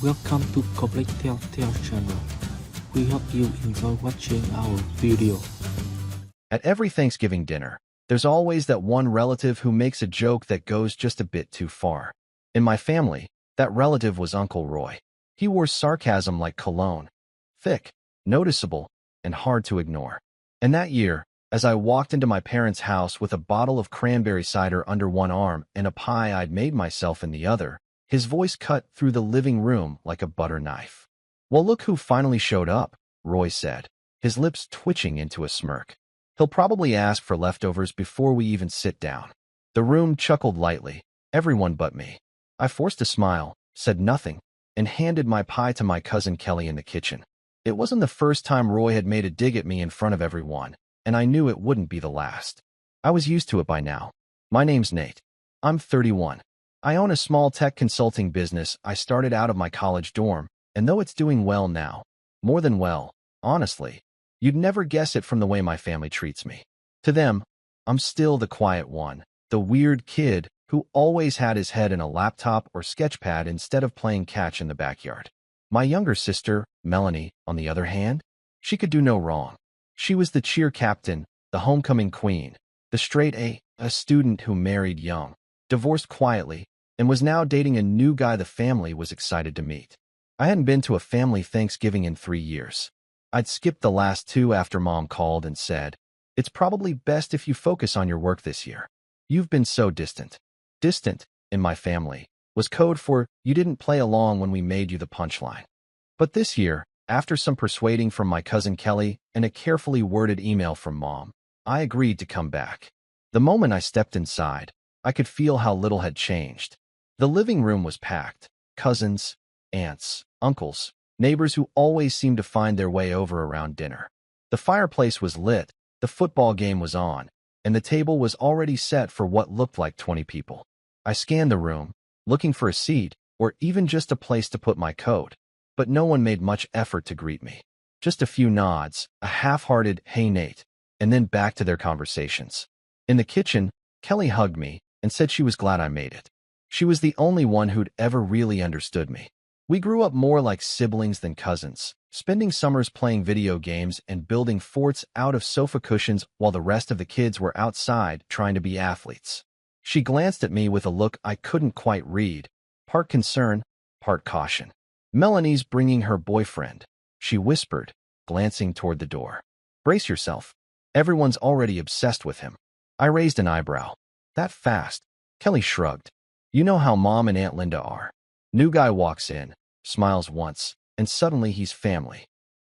Welcome to Complete Telltales channel. We hope you enjoy watching our video. At every Thanksgiving dinner, there's always that one relative who makes a joke that goes just a bit too far. In my family, that relative was Uncle Roy. He wore sarcasm like cologne, thick, noticeable, and hard to ignore. And that year, as I walked into my parents' house with a bottle of cranberry cider under one arm and a pie I'd made myself in the other, his voice cut through the living room like a butter knife. "Well, look who finally showed up," Roy said, his lips twitching into a smirk. "He'll probably ask for leftovers before we even sit down." The room chuckled lightly, everyone but me. I forced a smile, said nothing, and handed my pie to my cousin Kelly in the kitchen. It wasn't the first time Roy had made a dig at me in front of everyone, and I knew it wouldn't be the last. I was used to it by now. My name's Nate. I'm 31. I own a small tech consulting business I started out of my college dorm, and though it's doing well now, more than well, honestly, you'd never guess it from the way my family treats me. To them, I'm still the quiet one, the weird kid who always had his head in a laptop or sketchpad instead of playing catch in the backyard. My younger sister, Melanie, on the other hand, she could do no wrong. She was the cheer captain, the homecoming queen, the straight A student who married young, divorced quietly, and was now dating a new guy the family was excited to meet. I hadn't been to a family Thanksgiving in 3 years. I'd skipped the last two after Mom called and said, "It's probably best if you focus on your work this year. You've been so distant." Distant, in my family, was code for you didn't play along when we made you the punchline. But this year, after some persuading from my cousin Kelly and a carefully worded email from Mom, I agreed to come back. The moment I stepped inside, I could feel how little had changed. The living room was packed. Cousins, aunts, uncles, neighbors who always seemed to find their way over around dinner. The fireplace was lit, the football game was on, and the table was already set for what looked like 20 people. I scanned the room, looking for a seat or even just a place to put my coat, but no one made much effort to greet me. Just a few nods, a half-hearted "Hey Nate," and then back to their conversations. In the kitchen, Kelly hugged me and said she was glad I made it. She was the only one who'd ever really understood me. We grew up more like siblings than cousins, spending summers playing video games and building forts out of sofa cushions while the rest of the kids were outside trying to be athletes. She glanced at me with a look I couldn't quite read, part concern, part caution. "Melanie's bringing her boyfriend," she whispered, glancing toward the door. "Brace yourself. Everyone's already obsessed with him." I raised an eyebrow. "That fast?" Kelly shrugged. "You know how Mom and Aunt Linda are. New guy walks in, smiles once, and suddenly he's family."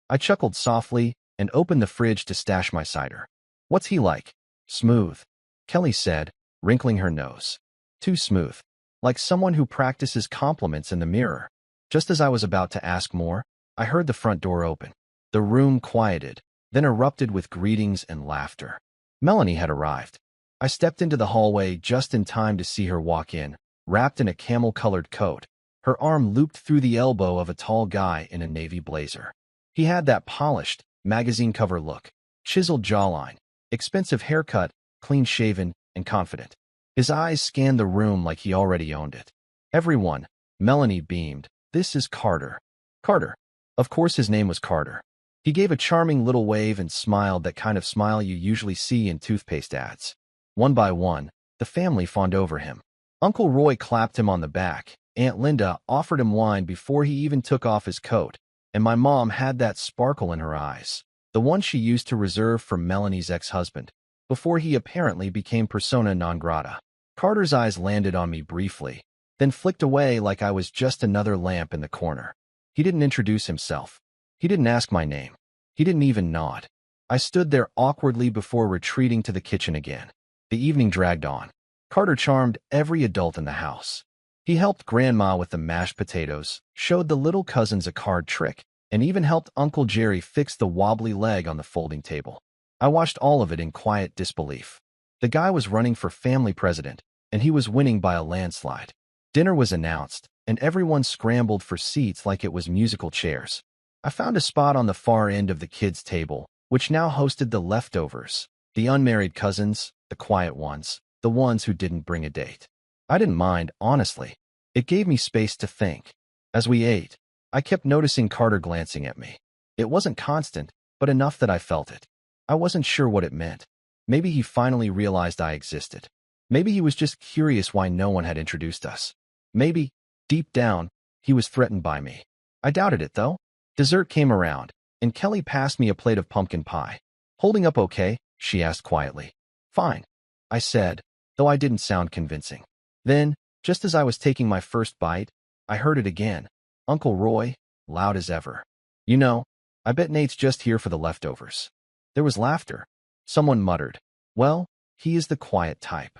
I chuckled softly and opened the fridge to stash my cider. "What's he like?" "Smooth," Kelly said, wrinkling her nose. "Too smooth. Like someone who practices compliments in the mirror." Just as I was about to ask more, I heard the front door open. The room quieted, then erupted with greetings and laughter. Melanie had arrived. I stepped into the hallway just in time to see her walk in, wrapped in a camel-colored coat, her arm looped through the elbow of a tall guy in a navy blazer. He had that polished, magazine cover look, chiseled jawline, expensive haircut, clean-shaven, and confident. His eyes scanned the room like he already owned it. "Everyone," Melanie beamed, "this is Carter." Carter. Of course his name was Carter. He gave a charming little wave and smiled, that kind of smile you usually see in toothpaste ads. One by one, the family fawned over him. Uncle Roy clapped him on the back, Aunt Linda offered him wine before he even took off his coat, and my mom had that sparkle in her eyes, the one she used to reserve for Melanie's ex-husband, before he apparently became persona non grata. Carter's eyes landed on me briefly, then flicked away like I was just another lamp in the corner. He didn't introduce himself. He didn't ask my name. He didn't even nod. I stood there awkwardly before retreating to the kitchen again. The evening dragged on. Carter charmed every adult in the house. He helped Grandma with the mashed potatoes, showed the little cousins a card trick, and even helped Uncle Jerry fix the wobbly leg on the folding table. I watched all of it in quiet disbelief. The guy was running for family president, and he was winning by a landslide. Dinner was announced, and everyone scrambled for seats like it was musical chairs. I found a spot on the far end of the kids' table, which now hosted the leftovers, the unmarried cousins, the quiet ones, the ones who didn't bring a date. I didn't mind, honestly. It gave me space to think. As we ate, I kept noticing Carter glancing at me. It wasn't constant, but enough that I felt it. I wasn't sure what it meant. Maybe he finally realized I existed. Maybe he was just curious why no one had introduced us. Maybe, deep down, he was threatened by me. I doubted it, though. Dessert came around, and Kelly passed me a plate of pumpkin pie. "Holding up okay?" she asked quietly. "Fine," I said, though I didn't sound convincing. Then, just as I was taking my first bite, I heard it again. Uncle Roy, loud as ever. "You know, I bet Nate's just here for the leftovers." There was laughter. Someone muttered, "Well, he is the quiet type."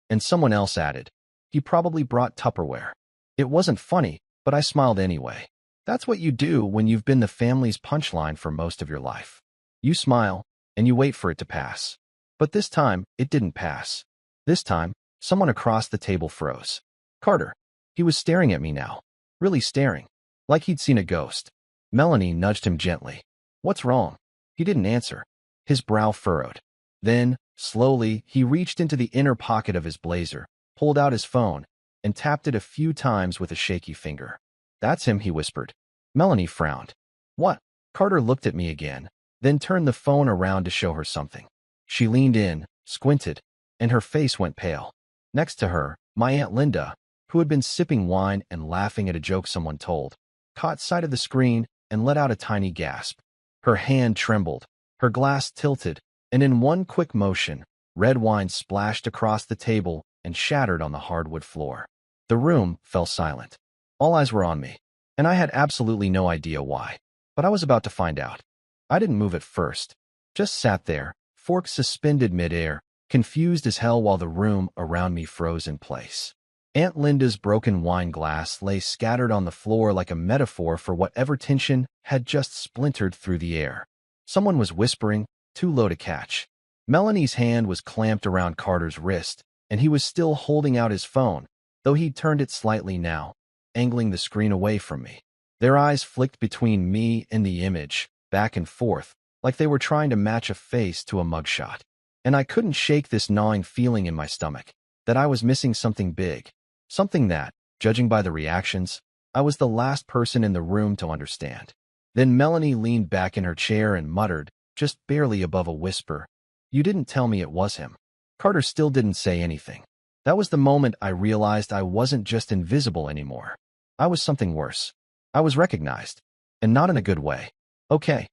And someone else added, "He probably brought Tupperware." It wasn't funny, but I smiled anyway. That's what you do when you've been the family's punchline for most of your life. You smile, and you wait for it to pass. But this time, it didn't pass. This time, someone across the table froze. Carter. He was staring at me now. Really staring. Like he'd seen a ghost. Melanie nudged him gently. "What's wrong?" He didn't answer. His brow furrowed. Then, slowly, he reached into the inner pocket of his blazer, pulled out his phone, and tapped it a few times with a shaky finger. "That's him," he whispered. Melanie frowned. "What?" Carter looked at me again, then turned the phone around to show her something. She leaned in, squinted, and her face went pale. Next to her, my Aunt Linda, who had been sipping wine and laughing at a joke someone told, caught sight of the screen and let out a tiny gasp. Her hand trembled, her glass tilted, and in one quick motion, red wine splashed across the table and shattered on the hardwood floor. The room fell silent. All eyes were on me, and I had absolutely no idea why. But I was about to find out. I didn't move at first, just sat there, fork suspended midair, confused as hell while the room around me froze in place. Aunt Linda's broken wine glass lay scattered on the floor like a metaphor for whatever tension had just splintered through the air. Someone was whispering, too low to catch. Melanie's hand was clamped around Carter's wrist, and he was still holding out his phone, though he'd turned it slightly now, angling the screen away from me. Their eyes flicked between me and the image, back and forth, like they were trying to match a face to a mugshot. And I couldn't shake this gnawing feeling in my stomach, that I was missing something big. Something that, judging by the reactions, I was the last person in the room to understand. Then Melanie leaned back in her chair and muttered, just barely above a whisper, "You didn't tell me it was him." Carter still didn't say anything. That was the moment I realized I wasn't just invisible anymore. I was something worse. I was recognized, and not in a good way. "Okay,"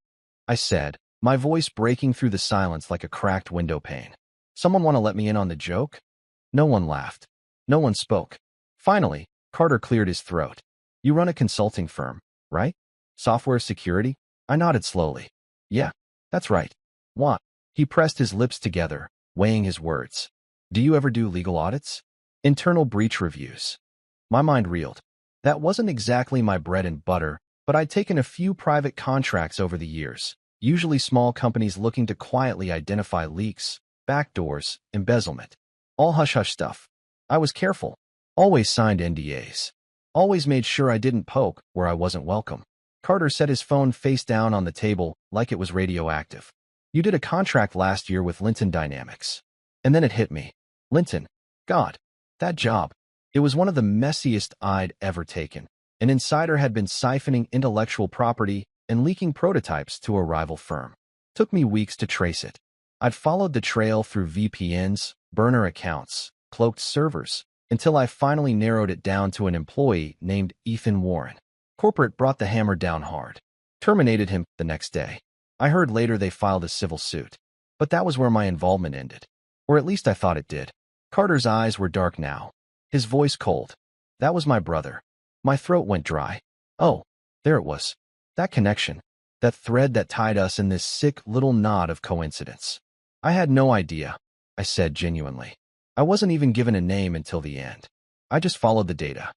I said, my voice breaking through the silence like a cracked window pane. "Someone want to let me in on the joke?" No one laughed. No one spoke. Finally, Carter cleared his throat. "You run a consulting firm, right? Software security?" I nodded slowly. "Yeah, that's right." "What?" He pressed his lips together, weighing his words. "Do you ever do legal audits? Internal breach reviews?" My mind reeled. That wasn't exactly my bread and butter, but I'd taken a few private contracts over the years, usually small companies looking to quietly identify leaks, backdoors, embezzlement. All hush-hush stuff. I was careful. Always signed NDAs. Always made sure I didn't poke where I wasn't welcome. Carter set his phone face down on the table like it was radioactive. "You did a contract last year with Linton Dynamics." And then it hit me. Linton. God. That job. It was one of the messiest I'd ever taken. An insider had been siphoning intellectual property and leaking prototypes to a rival firm. Took me weeks to trace it. I'd followed the trail through VPNs, burner accounts, cloaked servers, until I finally narrowed it down to an employee named Ethan Warren. Corporate brought the hammer down hard. Terminated him the next day. I heard later they filed a civil suit. But that was where my involvement ended. Or at least I thought it did. Carter's eyes were dark now. His voice cold. "That was my brother." My throat went dry. Oh, there it was. That connection. That thread that tied us in this sick little knot of coincidence. "I had no idea," I said genuinely. I wasn't even given a name until the end. I just followed the data.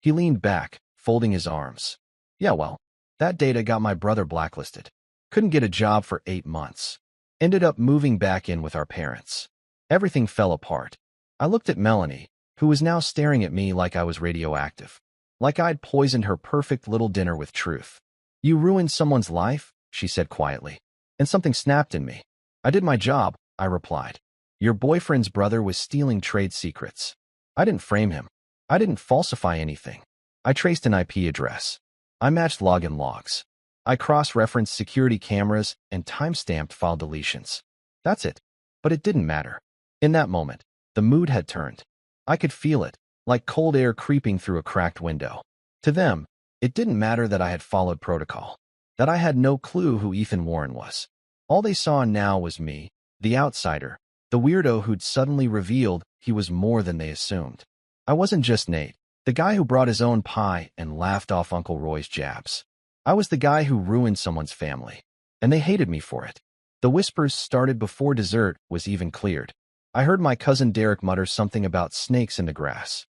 He leaned back, folding his arms. "Yeah, well, that data got my brother blacklisted. Couldn't get a job for 8 months. Ended up moving back in with our parents. Everything fell apart." I looked at Melanie, who was now staring at me like I was radioactive. Like I'd poisoned her perfect little dinner with truth. "You ruined someone's life," she said quietly. And something snapped in me. "I did my job," I replied. "Your boyfriend's brother was stealing trade secrets. I didn't frame him. I didn't falsify anything. I traced an IP address. I matched login logs. I cross-referenced security cameras and time-stamped file deletions. That's it. But it didn't matter. In that moment, the mood had turned. I could feel it, like cold air creeping through a cracked window. To them, it didn't matter that I had followed protocol, that I had no clue who Ethan Warren was. All they saw now was me, the outsider, the weirdo who'd suddenly revealed he was more than they assumed. I wasn't just Nate, the guy who brought his own pie and laughed off Uncle Roy's jabs. I was the guy who ruined someone's family, and they hated me for it. The whispers started before dessert was even cleared. I heard my cousin Derek mutter something about snakes in the grass.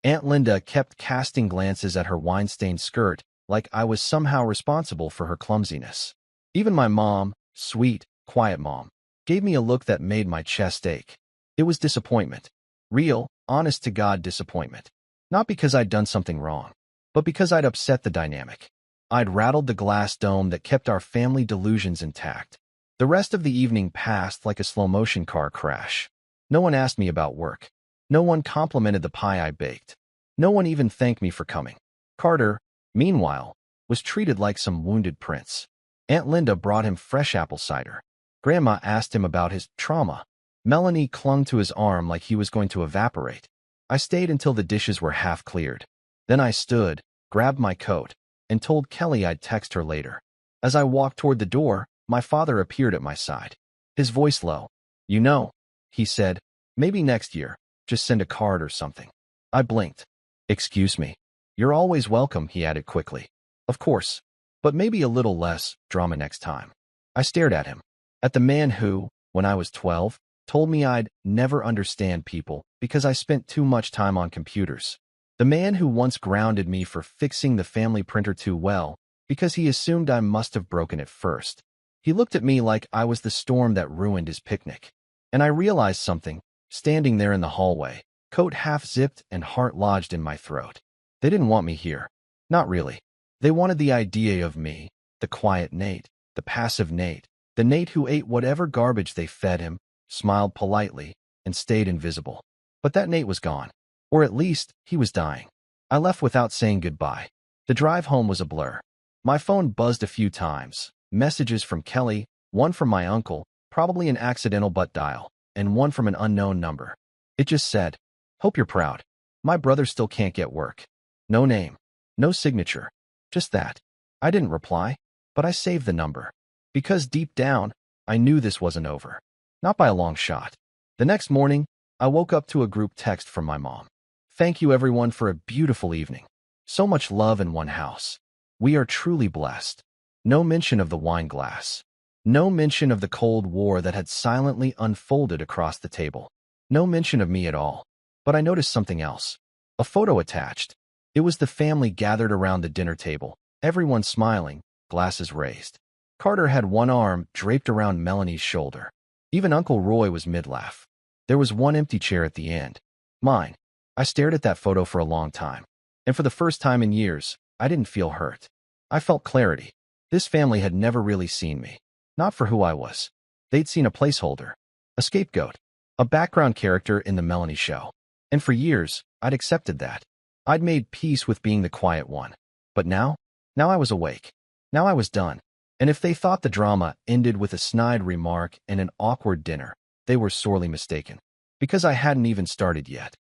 Aunt Linda kept casting glances at her wine-stained skirt like I was somehow responsible for her clumsiness. Even my mom, sweet, quiet mom, gave me a look that made my chest ache. It was disappointment. Real, honest-to-God disappointment. Not because I'd done something wrong, but because I'd upset the dynamic. I'd rattled the glass dome that kept our family delusions intact. The rest of the evening passed like a slow-motion car crash. No one asked me about work. No one complimented the pie I baked. No one even thanked me for coming. Carter, meanwhile, was treated like some wounded prince. Aunt Linda brought him fresh apple cider. Grandma asked him about his trauma. Melanie clung to his arm like he was going to evaporate. I stayed until the dishes were half cleared. Then I stood, grabbed my coat, and told Kelly I'd text her later. As I walked toward the door, my father appeared at my side. His voice low. "You know," he said, "maybe next year, just send a card or something." I blinked. "Excuse me." "You're always welcome," he added quickly. "Of course, but maybe a little less drama next time." I stared at him. At the man who, when I was 12, told me I'd never understand people because I spent too much time on computers. The man who once grounded me for fixing the family printer too well because he assumed I must have broken it first. He looked at me like I was the storm that ruined his picnic. And I realized something, standing there in the hallway, coat half-zipped and heart lodged in my throat. They didn't want me here. Not really. They wanted the idea of me, the quiet Nate, the passive Nate, the Nate who ate whatever garbage they fed him, smiled politely, and stayed invisible. But that Nate was gone. Or at least, he was dying. I left without saying goodbye. The drive home was a blur. My phone buzzed a few times. Messages from Kelly, one from my uncle, probably an accidental butt dial, and one from an unknown number. It just said, "Hope you're proud. My brother still can't get work." No name. No signature. Just that. I didn't reply, but I saved the number. Because deep down, I knew this wasn't over. Not by a long shot. The next morning, I woke up to a group text from my mom. "Thank you everyone for a beautiful evening. So much love in one house. We are truly blessed." No mention of the wine glass. No mention of the Cold War that had silently unfolded across the table. No mention of me at all. But I noticed something else. A photo attached. It was the family gathered around the dinner table, everyone smiling, glasses raised. Carter had one arm draped around Melanie's shoulder. Even Uncle Roy was mid-laugh. There was one empty chair at the end. Mine. I stared at that photo for a long time. And for the first time in years, I didn't feel hurt. I felt clarity. This family had never really seen me. Not for who I was. They'd seen a placeholder. A scapegoat. A background character in the Melanie show. And for years, I'd accepted that. I'd made peace with being the quiet one. But now I was awake. Now I was done. And if they thought the drama ended with a snide remark and an awkward dinner, they were sorely mistaken. Because I hadn't even started yet.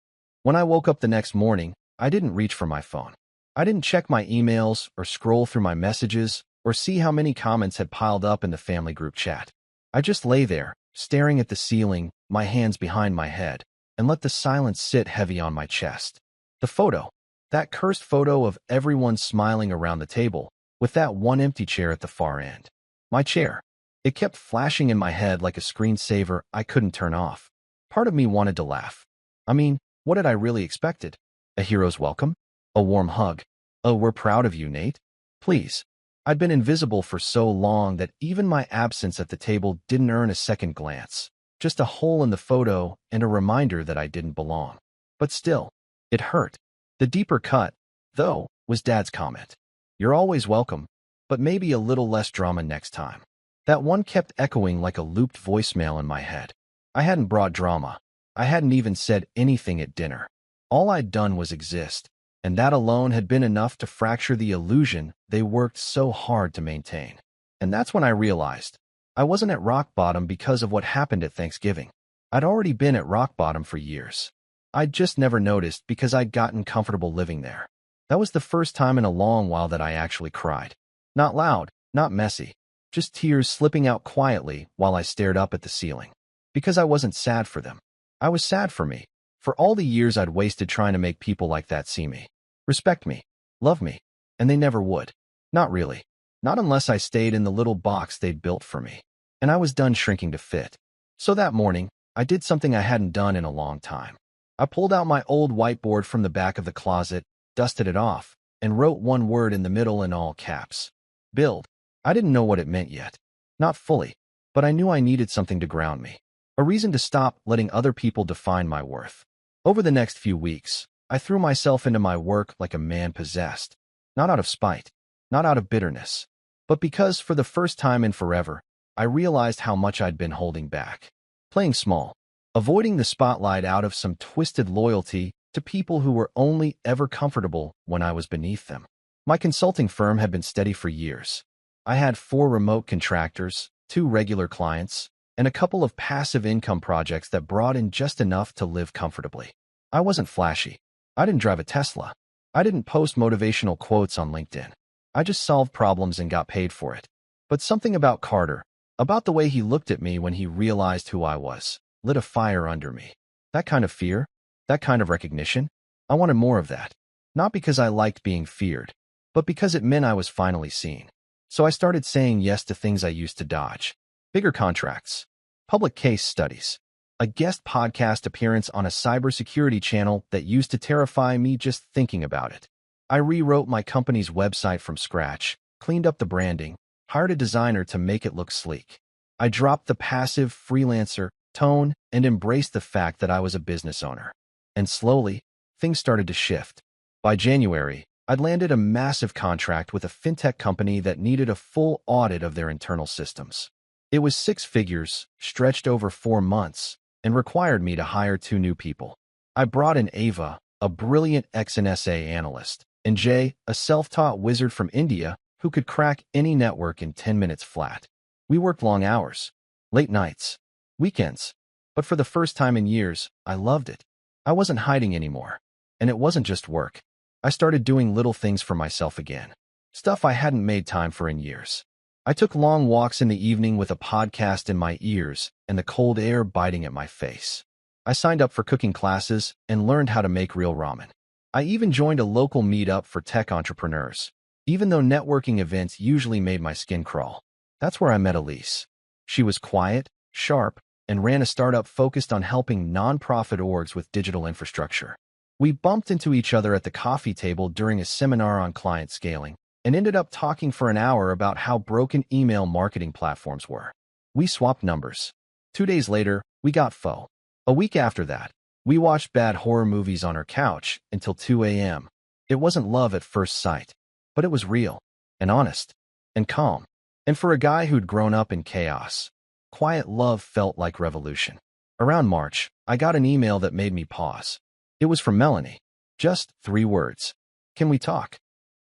When I woke up the next morning, I didn't reach for my phone. I didn't check my emails or scroll through my messages or see how many comments had piled up in the family group chat. I just lay there, staring at the ceiling, my hands behind my head, and let the silence sit heavy on my chest. The photo. That cursed photo of everyone smiling around the table, with that one empty chair at the far end. My chair. It kept flashing in my head like a screensaver I couldn't turn off. Part of me wanted to laugh. I mean, what had I really expected? A hero's welcome? A warm hug? "Oh, we're proud of you, Nate." Please. I'd been invisible for so long that even my absence at the table didn't earn a second glance. Just a hole in the photo and a reminder that I didn't belong. But still, it hurt. The deeper cut, though, was Dad's comment. "You're always welcome, but maybe a little less drama next time." That one kept echoing like a looped voicemail in my head. I hadn't brought drama. I hadn't even said anything at dinner. All I'd done was exist, and that alone had been enough to fracture the illusion they worked so hard to maintain. And that's when I realized I wasn't at rock bottom because of what happened at Thanksgiving. I'd already been at rock bottom for years. I'd just never noticed because I'd gotten comfortable living there. That was the first time in a long while that I actually cried. Not loud, not messy, just tears slipping out quietly while I stared up at the ceiling. Because I wasn't sad for them. I was sad for me, for all the years I'd wasted trying to make people like that see me, respect me, love me, and they never would. Not really. Not unless I stayed in the little box they'd built for me. And I was done shrinking to fit. So that morning, I did something I hadn't done in a long time. I pulled out my old whiteboard from the back of the closet, dusted it off, and wrote one word in the middle in all caps. Build. I didn't know what it meant yet. Not fully, but I knew I needed something to ground me. A reason to stop letting other people define my worth. Over the next few weeks, I threw myself into my work like a man possessed. Not out of spite, not out of bitterness, but because for the first time in forever, I realized how much I'd been holding back. Playing small, avoiding the spotlight out of some twisted loyalty to people who were only ever comfortable when I was beneath them. My consulting firm had been steady for years. I had 4 remote contractors, 2 regular clients, and a couple of passive income projects that brought in just enough to live comfortably. I wasn't flashy. I didn't drive a Tesla. I didn't post motivational quotes on LinkedIn. I just solved problems and got paid for it. But something about Carter, about the way he looked at me when he realized who I was, lit a fire under me. That kind of fear, that kind of recognition, I wanted more of that. Not because I liked being feared, but because it meant I was finally seen. So I started saying yes to things I used to dodge. Bigger contracts, public case studies, a guest podcast appearance on a cybersecurity channel that used to terrify me just thinking about it. I rewrote my company's website from scratch, cleaned up the branding, hired a designer to make it look sleek. I dropped the passive freelancer tone and embraced the fact that I was a business owner. And slowly, things started to shift. By January, I'd landed a massive contract with a fintech company that needed a full audit of their internal systems. It was 6 figures, stretched over 4 months, and required me to hire 2 new people. I brought in Ava, a brilliant XNSA analyst, and Jay, a self-taught wizard from India who could crack any network in 10 minutes flat. We worked long hours, late nights, weekends, but for the first time in years, I loved it. I wasn't hiding anymore, and it wasn't just work. I started doing little things for myself again, stuff I hadn't made time for in years. I took long walks in the evening with a podcast in my ears and the cold air biting at my face. I signed up for cooking classes and learned how to make real ramen. I even joined a local meetup for tech entrepreneurs, even though networking events usually made my skin crawl. That's where I met Elise. She was quiet, sharp, and ran a startup focused on helping nonprofit orgs with digital infrastructure. We bumped into each other at the coffee table during a seminar on client scaling, and ended up talking for an hour about how broken email marketing platforms were. We swapped numbers. 2 days later, we got pho. A week after that, we watched bad horror movies on her couch until 2 a.m. It wasn't love at first sight, but it was real, and honest, and calm. And for a guy who'd grown up in chaos, quiet love felt like revolution. Around March, I got an email that made me pause. It was from Melanie. Just 3 words. Can we talk?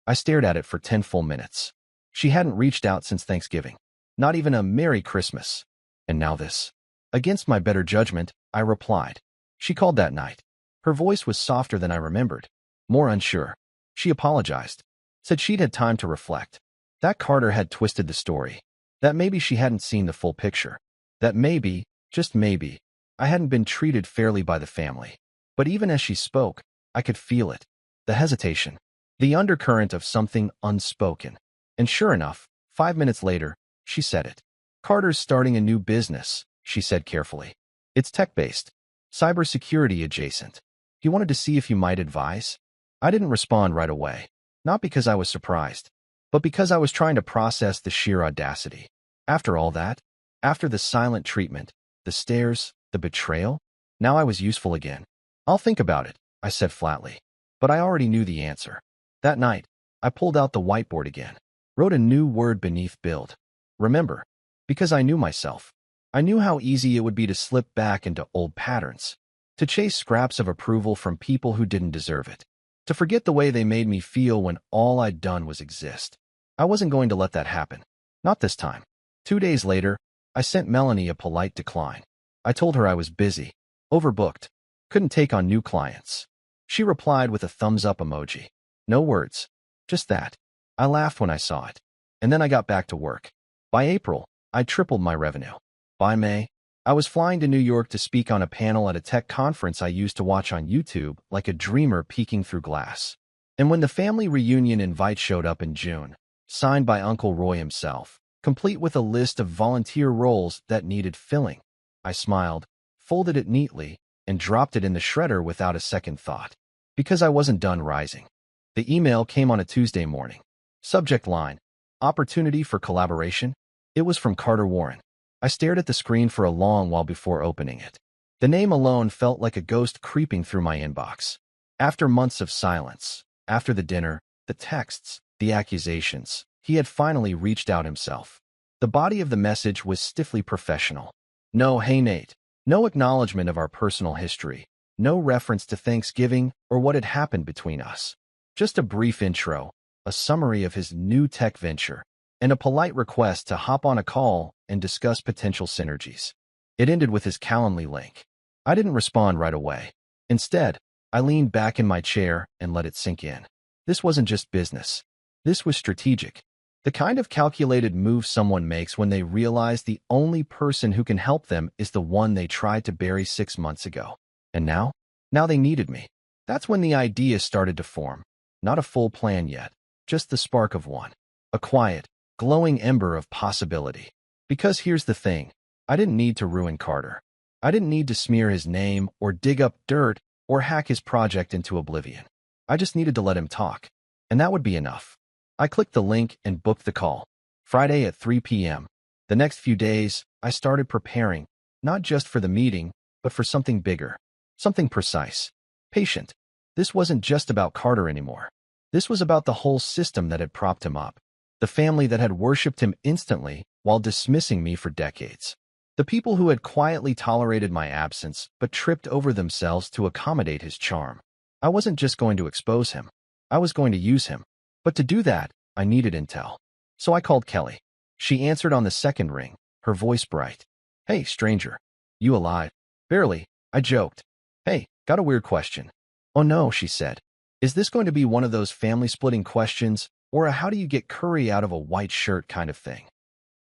I stared at it for 10 full minutes. She hadn't reached out since Thanksgiving. Not even a Merry Christmas. And now this. Against my better judgment, I replied. She called that night. Her voice was softer than I remembered. More unsure. She apologized. Said she'd had time to reflect. That Carter had twisted the story. That maybe she hadn't seen the full picture. That maybe, just maybe, I hadn't been treated fairly by the family. But even as she spoke, I could feel it. The hesitation. The undercurrent of something unspoken. And sure enough, 5 minutes later, she said it. Carter's starting a new business, she said carefully. It's tech-based, cybersecurity adjacent. He wanted to see if you might advise. I didn't respond right away, not because I was surprised, but because I was trying to process the sheer audacity. After all that, after the silent treatment, the stares, the betrayal, now I was useful again. I'll think about it, I said flatly. But I already knew the answer. That night, I pulled out the whiteboard again, wrote a new word beneath build. Remember, because I knew myself. I knew how easy it would be to slip back into old patterns, to chase scraps of approval from people who didn't deserve it. to forget the way they made me feel when all I'd done was exist. I wasn't going to let that happen. Not this time. 2 days later, I sent Melanie a polite decline. I told her I was busy, overbooked, couldn't take on new clients. She replied with a thumbs-up emoji. No words. Just that. I laughed when I saw it. And then I got back to work. By April, I tripled my revenue. By May, I was flying to New York to speak on a panel at a tech conference I used to watch on YouTube like a dreamer peeking through glass. And when the family reunion invite showed up in June, signed by Uncle Roy himself, complete with a list of volunteer roles that needed filling, I smiled, folded it neatly, and dropped it in the shredder without a second thought. Because I wasn't done rising. The email came on a Tuesday morning. Subject line, opportunity for collaboration. It was from Carter Warren. I stared at the screen for a long while before opening it. The name alone felt like a ghost creeping through my inbox. After months of silence, after the dinner, the texts, the accusations, he had finally reached out himself. The body of the message was stiffly professional. No, hey Nate. No acknowledgement of our personal history. No reference to Thanksgiving or what had happened between us. Just a brief intro, a summary of his new tech venture, and a polite request to hop on a call and discuss potential synergies. It ended with his Calendly link. I didn't respond right away. Instead, I leaned back in my chair and let it sink in. This wasn't just business. This was strategic. The kind of calculated move someone makes when they realize the only person who can help them is the one they tried to bury 6 months ago. And now? Now they needed me. That's when the idea started to form. Not a full plan yet, just the spark of one. A quiet, glowing ember of possibility. Because here's the thing, I didn't need to ruin Carter. I didn't need to smear his name or dig up dirt or hack his project into oblivion. I just needed to let him talk. And that would be enough. I clicked the link and booked the call. Friday at 3 p.m. The next few days, I started preparing, not just for the meeting, but for something bigger. Something precise. Patient. This wasn't just about Carter anymore. This was about the whole system that had propped him up. The family that had worshipped him instantly while dismissing me for decades. The people who had quietly tolerated my absence but tripped over themselves to accommodate his charm. I wasn't just going to expose him. I was going to use him. But to do that, I needed intel. So I called Kelly. She answered on the second ring, her voice bright. Hey, stranger. You alive? Barely, I joked. Hey, got a weird question. Oh no, she said. Is this going to be one of those family-splitting questions, or a how do you get curry out of a white shirt kind of thing?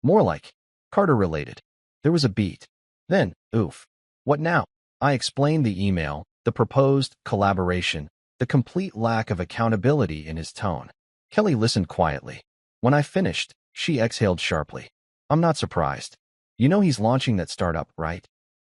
More like Carter-related. There was a beat. Then, oof. What now? I explained the email, the proposed collaboration, the complete lack of accountability in his tone. Kelly listened quietly. When I finished, she exhaled sharply. I'm not surprised. You know he's launching that startup, right?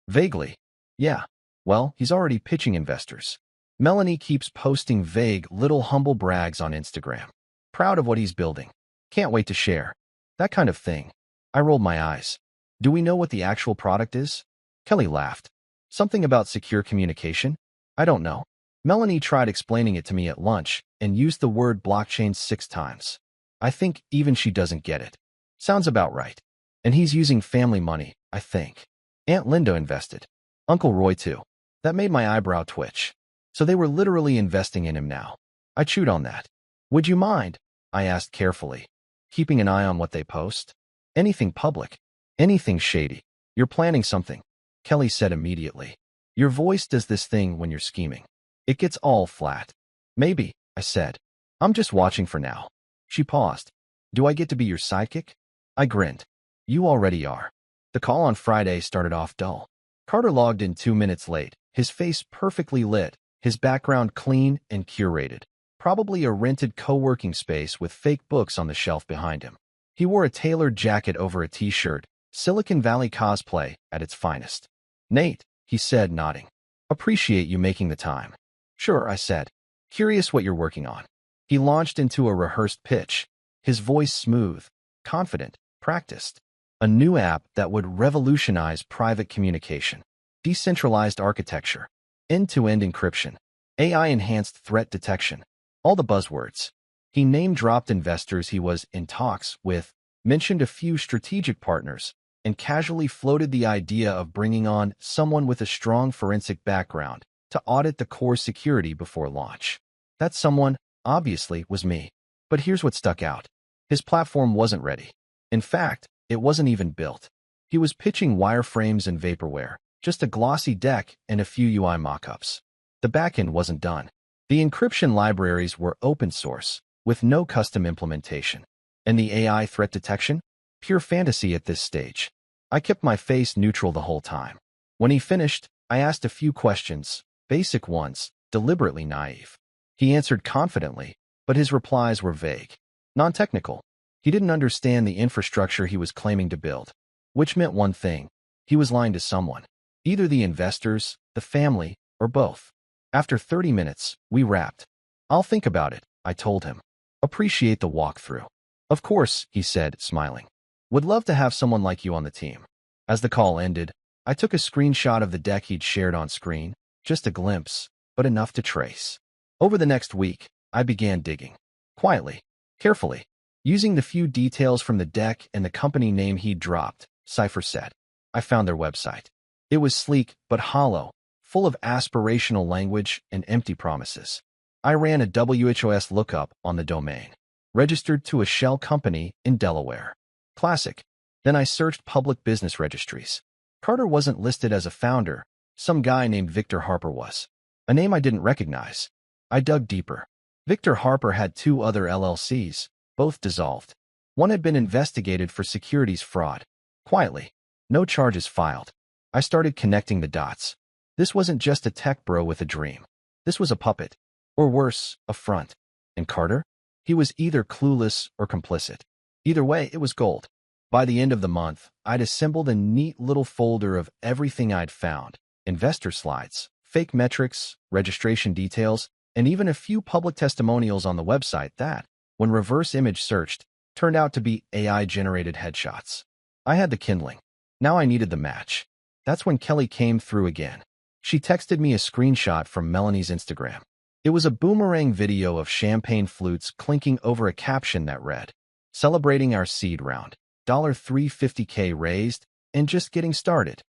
Vaguely. Yeah. Well, he's already pitching investors. Melanie keeps posting vague, little humble brags on Instagram. Proud of what he's building. Can't wait to share. That kind of thing. I rolled my eyes. Do we know what the actual product is? Kelly laughed. Something about secure communication? I don't know. Melanie tried explaining it to me at lunch and used the word blockchain 6 times. I think even she doesn't get it. Sounds about right. And he's using family money, I think. Aunt Linda invested. Uncle Roy too. That made my eyebrow twitch. So they were literally investing in him now. I chewed on that. Would you mind? I asked carefully. Keeping an eye on what they post? Anything public. Anything shady. You're planning something. Kelly said immediately. Your voice does this thing when you're scheming. It gets all flat. Maybe, I said. I'm just watching for now. She paused. Do I get to be your sidekick? I grinned. You already are. The call on Friday started off dull. Carter logged in 2 minutes late, his face perfectly lit, his background clean and curated. Probably a rented co-working space with fake books on the shelf behind him. He wore a tailored jacket over a t-shirt, Silicon Valley cosplay at its finest. Nate, he said, nodding. Appreciate you making the time. Sure, I said. Curious what you're working on. He launched into a rehearsed pitch, his voice smooth, confident, practiced. A new app that would revolutionize private communication. Decentralized architecture. End-to-end encryption. AI-enhanced threat detection. All the buzzwords. He name-dropped investors he was in talks with, mentioned a few strategic partners, and casually floated the idea of bringing on someone with a strong forensic background to audit the core security before launch. That someone, obviously, was me. But here's what stuck out. His platform wasn't ready. In fact, it wasn't even built. He was pitching wireframes and vaporware, just a glossy deck and a few UI mockups. The backend wasn't done. The encryption libraries were open source, with no custom implementation. And the AI threat detection? Pure fantasy at this stage. I kept my face neutral the whole time. When he finished, I asked a few questions, basic ones, deliberately naive. He answered confidently, but his replies were vague, non-technical. He didn't understand the infrastructure he was claiming to build, which meant one thing: he was lying to someone, either the investors, the family, or both. After 30 minutes, we wrapped. I'll think about it, I told him. Appreciate the walkthrough. Of course, he said, smiling. Would love to have someone like you on the team. As the call ended, I took a screenshot of the deck he'd shared on screen, just a glimpse, but enough to trace. Over the next week, I began digging. Quietly, carefully, using the few details from the deck and the company name he'd dropped, CipherSet. I found their website. It was sleek but hollow, full of aspirational language and empty promises. I ran a WHOS lookup on the domain, registered to a shell company in Delaware. Classic. Then I searched public business registries. Carter wasn't listed as a founder. Some guy named Victor Harper was. A name I didn't recognize. I dug deeper. Victor Harper had 2 other LLCs, both dissolved. One had been investigated for securities fraud. Quietly. No charges filed. I started connecting the dots. This wasn't just a tech bro with a dream. This was a puppet. Or worse, a front. And Carter? He was either clueless or complicit. Either way, it was gold. By the end of the month, I'd assembled a neat little folder of everything I'd found: investor slides, fake metrics, registration details, and even a few public testimonials on the website that, when reverse image searched, turned out to be AI-generated headshots. I had the kindling. Now I needed the match. That's when Kelly came through again. She texted me a screenshot from Melanie's Instagram. It was a boomerang video of champagne flutes clinking over a caption that read, "Celebrating our seed round, $350K raised, and just getting started."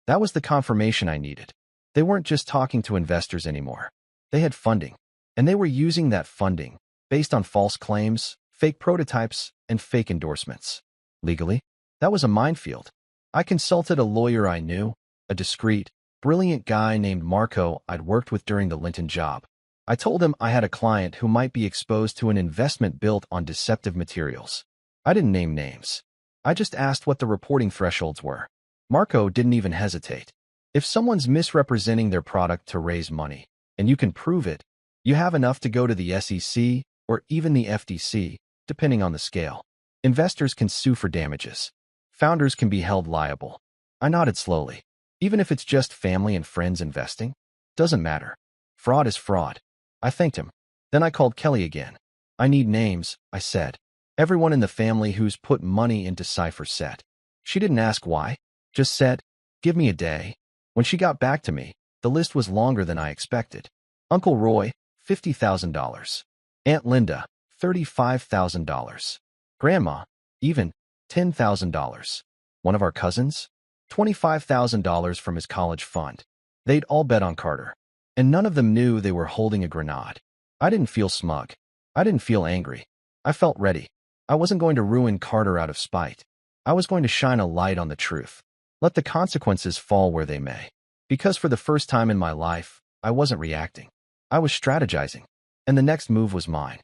That was the confirmation I needed. They weren't just talking to investors anymore. They had funding, and they were using that funding, based on false claims, fake prototypes, and fake endorsements. Legally, that was a minefield. I consulted a lawyer I knew, a discreet, brilliant guy named Marco I'd worked with during the Linton job. I told him I had a client who might be exposed to an investment built on deceptive materials. I didn't name names. I just asked what the reporting thresholds were. Marco didn't even hesitate. If someone's misrepresenting their product to raise money, and you can prove it, you have enough to go to the SEC or even the FTC, depending on the scale. Investors can sue for damages. Founders can be held liable. I nodded slowly. Even if it's just family and friends investing, doesn't matter. Fraud is fraud. I thanked him. Then I called Kelly again. I need names, I said. Everyone in the family who's put money into CipherSet. She didn't ask why, just said, "Give me a day." When she got back to me, the list was longer than I expected. Uncle Roy, $50,000. Aunt Linda, $35,000. Grandma, even $10,000. One of our cousins, $25,000 from his college fund. They'd all bet on Carter. And none of them knew they were holding a grenade. I didn't feel smug. I didn't feel angry. I felt ready. I wasn't going to ruin Carter out of spite. I was going to shine a light on the truth. Let the consequences fall where they may. Because for the first time in my life, I wasn't reacting. I was strategizing. And the next move was mine.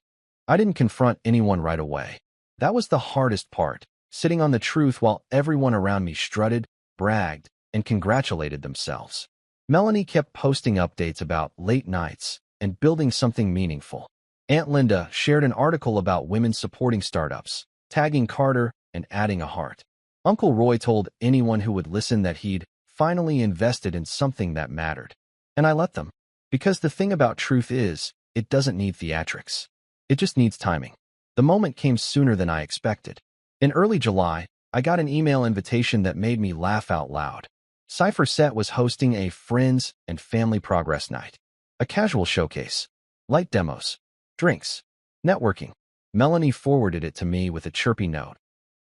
I didn't confront anyone right away. That was the hardest part, sitting on the truth while everyone around me strutted, bragged, and congratulated themselves. Melanie kept posting updates about late nights and building something meaningful. Aunt Linda shared an article about women supporting startups, tagging Carter and adding a heart. Uncle Roy told anyone who would listen that he'd finally invested in something that mattered. And I let them. Because the thing about truth is, it doesn't need theatrics. It just needs timing. The moment came sooner than I expected. In early July, I got an email invitation that made me laugh out loud. CipherSet was hosting a friends and family progress night. A casual showcase. Light demos. Drinks. Networking. Melanie forwarded it to me with a chirpy note.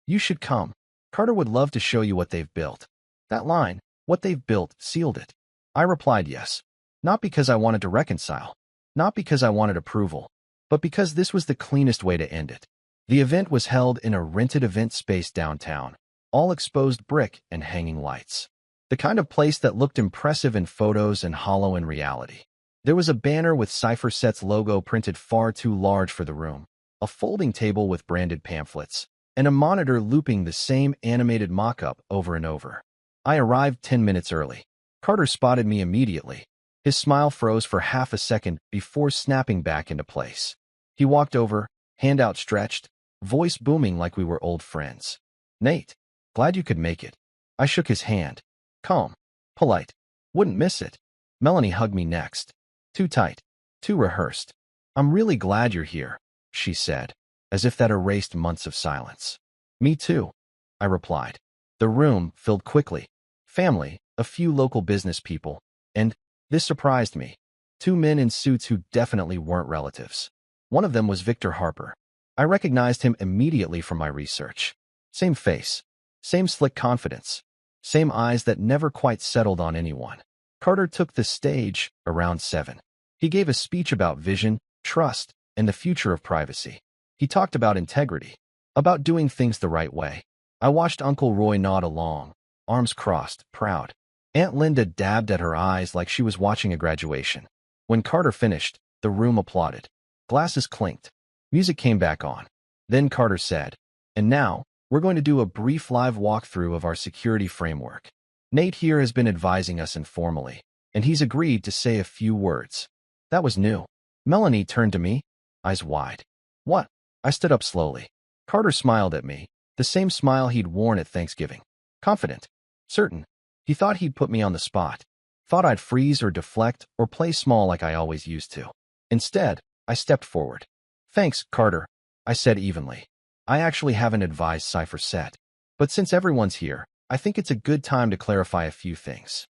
"You should come. Carter would love to show you what they've built." That line, "what they've built," sealed it. I replied yes. Not because I wanted to reconcile. Not because I wanted approval, but because this was the cleanest way to end it. The event was held in a rented event space downtown, all exposed brick and hanging lights. The kind of place that looked impressive in photos and hollow in reality. There was a banner with Cypher Set's logo printed far too large for the room, a folding table with branded pamphlets, and a monitor looping the same animated mock-up over and over. I arrived 10 minutes early. Carter spotted me immediately. His smile froze for half a second before snapping back into place. He walked over, hand outstretched, voice booming like we were old friends. "Nate, glad you could make it." I shook his hand. Calm, polite, wouldn't miss it. Melanie hugged me next. Too tight, too rehearsed. "I'm really glad you're here," she said, as if that erased months of silence. "Me too," I replied. The room filled quickly. Family, a few local business people, and, this surprised me, 2 men in suits who definitely weren't relatives. One of them was Victor Harper. I recognized him immediately from my research. Same face, same slick confidence, same eyes that never quite settled on anyone. Carter took the stage around 7. He gave a speech about vision, trust, and the future of privacy. He talked about integrity, about doing things the right way. I watched Uncle Roy nod along, arms crossed, proud. Aunt Linda dabbed at her eyes like she was watching a graduation. When Carter finished, the room applauded. Glasses clinked. Music came back on. Then Carter said, "And now, we're going to do a brief live walkthrough of our security framework. Nate here has been advising us informally, and he's agreed to say a few words." That was new. Melanie turned to me, eyes wide. "What?" I stood up slowly. Carter smiled at me, the same smile he'd worn at Thanksgiving. Confident. Certain. He thought he'd put me on the spot. Thought I'd freeze or deflect or play small like I always used to. Instead, I stepped forward. "Thanks, Carter," I said evenly. "I actually haven't advised Cypher Set. But since everyone's here, I think it's a good time to clarify a few things."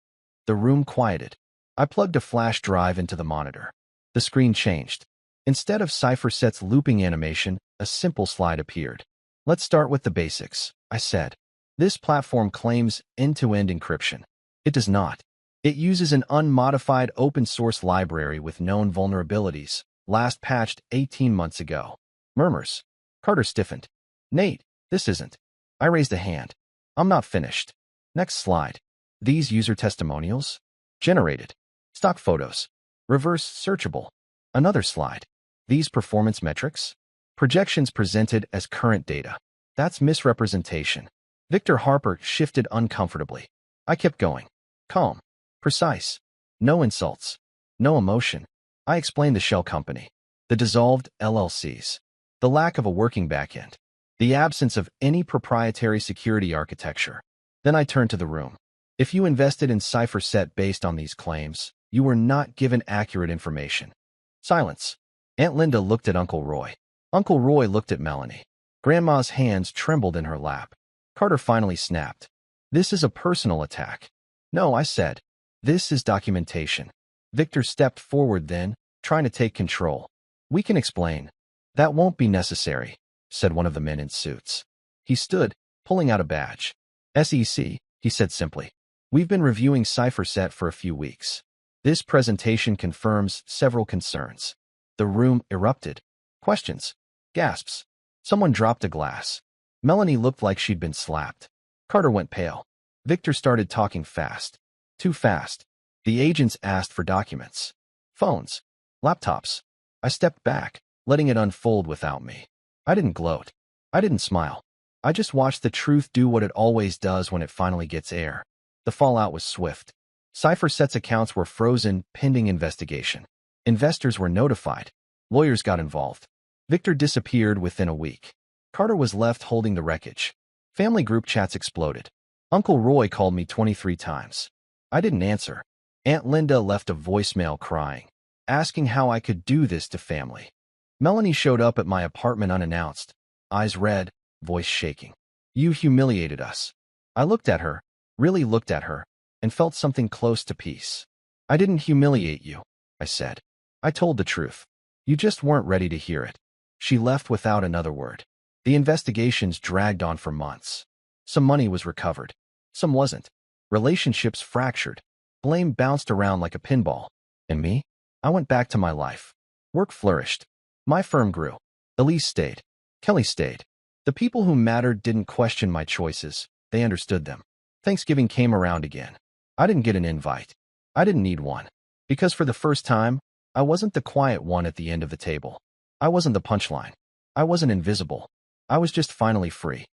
The room quieted. I plugged a flash drive into the monitor. The screen changed. Instead of Cypher Set's looping animation, a simple slide appeared. "Let's start with the basics," I said. "This platform claims end-to-end encryption. It does not. It uses an unmodified open-source library with known vulnerabilities, last patched 18 months ago." Murmurs. Carter stiffened. "Nate, this isn't." I raised a hand. "I'm not finished." Next slide. "These user testimonials? Generated. Stock photos. Reverse searchable." Another slide. "These performance metrics? Projections presented as current data. That's misrepresentation." Victor Harper shifted uncomfortably. I kept going. Calm. Precise. No insults. No emotion. I explained the shell company. The dissolved LLCs. The lack of a working backend. The absence of any proprietary security architecture. Then I turned to the room. If you invested in Cypher Set based on these claims, you were not given accurate information. Silence. Aunt Linda looked at Uncle Roy. Uncle Roy looked at Melanie. Grandma's hands trembled in her lap. Carter finally snapped. "This is a personal attack." "No," I said. "This is documentation." Victor stepped forward then, trying to take control. "We can explain." "That won't be necessary," said one of the men in suits. He stood, pulling out a badge. "SEC," he said simply. "We've been reviewing Cypher Set for a few weeks. This presentation confirms several concerns." The room erupted. Questions. Gasps. Someone dropped a glass. Melanie looked like she'd been slapped. Carter went pale. Victor started talking fast. Too fast. The agents asked for documents. Phones. Laptops. I stepped back, letting it unfold without me. I didn't gloat. I didn't smile. I just watched the truth do what it always does when it finally gets air. The fallout was swift. Cypher Set's accounts were frozen, pending investigation. Investors were notified. Lawyers got involved. Victor disappeared within a week. Carter was left holding the wreckage. Family group chats exploded. Uncle Roy called me 23 times. I didn't answer. Aunt Linda left a voicemail crying, asking how I could do this to family. Melanie showed up at my apartment unannounced, eyes red, voice shaking. "You humiliated us." I looked at her, really looked at her, and felt something close to peace. "I didn't humiliate you," I said. "I told the truth. You just weren't ready to hear it." She left without another word. The investigations dragged on for months. Some money was recovered. Some wasn't. Relationships fractured. Blame bounced around like a pinball. And me? I went back to my life. Work flourished. My firm grew. Elise stayed. Kelly stayed. The people who mattered didn't question my choices. They understood them. Thanksgiving came around again. I didn't get an invite. I didn't need one. Because for the first time, I wasn't the quiet one at the end of the table. I wasn't the punchline. I wasn't invisible. I was just finally free.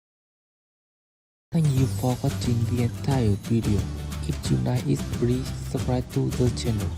Thank you for watching the entire video. If you like it, please subscribe to the channel.